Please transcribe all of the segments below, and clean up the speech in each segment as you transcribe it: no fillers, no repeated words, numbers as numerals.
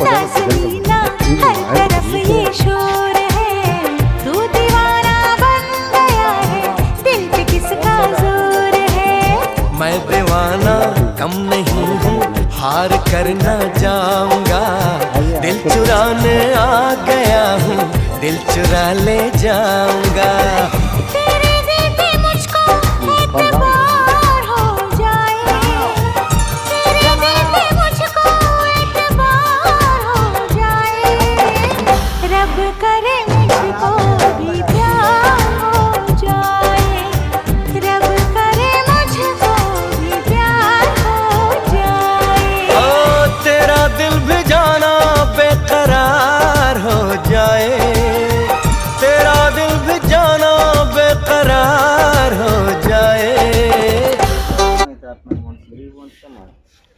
सांस लेना हर तरफ ये शोर है तू दीवाना बन गया है दिल पे किसका जोर है मैं दीवाना कम नहीं हूँ हार कर न जाऊंगा दिल चुराने आ गया हूँ दिल चुरा ले जाऊंगा तेरे दिल पे मुझको एतबार हो जाए तेरे दिल पे मुझको एतबार हो जाए रब करे मुझको भी प्यार हो जाए रब करे मुझको भी प्यार हो जाए ओ तेरा दिल भी जाना बेकरार हो जाए तेरा दिल भी जाना बेकरार हो जाए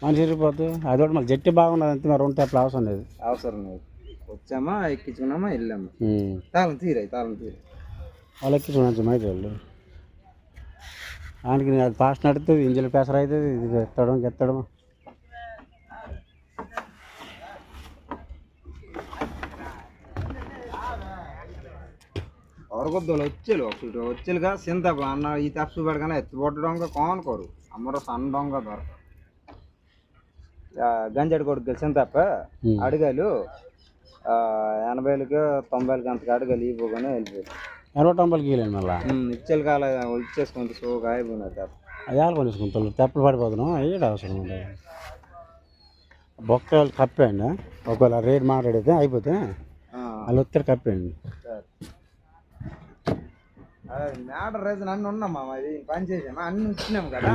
మనిషి ఇరిగిపోద్దు అదొకటి మళ్ళీ జట్టి బాగున్నది అంతే మరి ఉంటే అప్పుడు అవసరం లేదు అవసరం లేదు వచ్చామా ఎక్కించుకున్నామా వెళ్ళాము తాళం తీరాయి వాళ్ళు ఎక్కి చూడండి మైట్ వాళ్ళు ఆయనకి అది ఫాస్ట్ నడుతుంది ఇంజిన్ ప్రెషర్ అవుతుంది ఇది ఎత్తడం ఎత్తడం ಹೊರಗೊದ್ದಳು వచ్చేలుగా సింత అన్న ఈ తప్పు పెడగానే ఎత్తిపోటు డొంగ కాన్ కోరు అమ్మరు సన్న డొంగ దొర గంజడి కొడుకు సింతప్ప అడగాలు 80లకు 90లకు అంతకు అడగాలి ఇవ్వగానే వెళ్ళిపోయారు 90 గీలేను మళ్ళీ ఇచ్చేలు కాల ఇచ్చేసుకుంటే సోగా అయిపోయినారు తప్ప అయ్యాలు కొనేసుకుంటారు తెప్పలు పడిపోతున్నాం అయ్యేది అవసరం ఉంది బొక్కలు కప్పేయండి ఒకవేళ రేట్ మాట్లాడితే అయిపోతే వాళ్ళు ఒత్తిడి కప్పేయండి మ్యాటర్ రైజు అన్నీ ఉన్నామా మరి పని చేసాము అన్ని ఇచ్చినాం కదా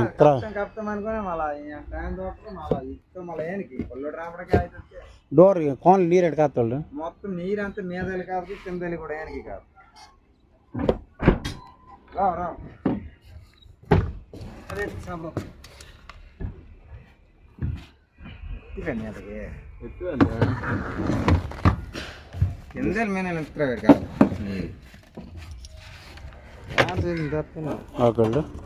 కప్తాం అనుకునే మళ్ళీ ఫ్యాన్ తోటకు మళ్ళీ ఇస్తాం మళ్ళీ ఏనికి కొల్లుడు రావడానికి అవుతుంది డోర్ కోన్లు నీరెడు కాస్తాడు మొత్తం నీరంతా మీదలు కాదు కిందలు కూడా ఏనికి కాదు రావు రావు అదే ఎత్తుకండి కిందలు మీద ఎత్తురా కాదు ఒకళ్ళు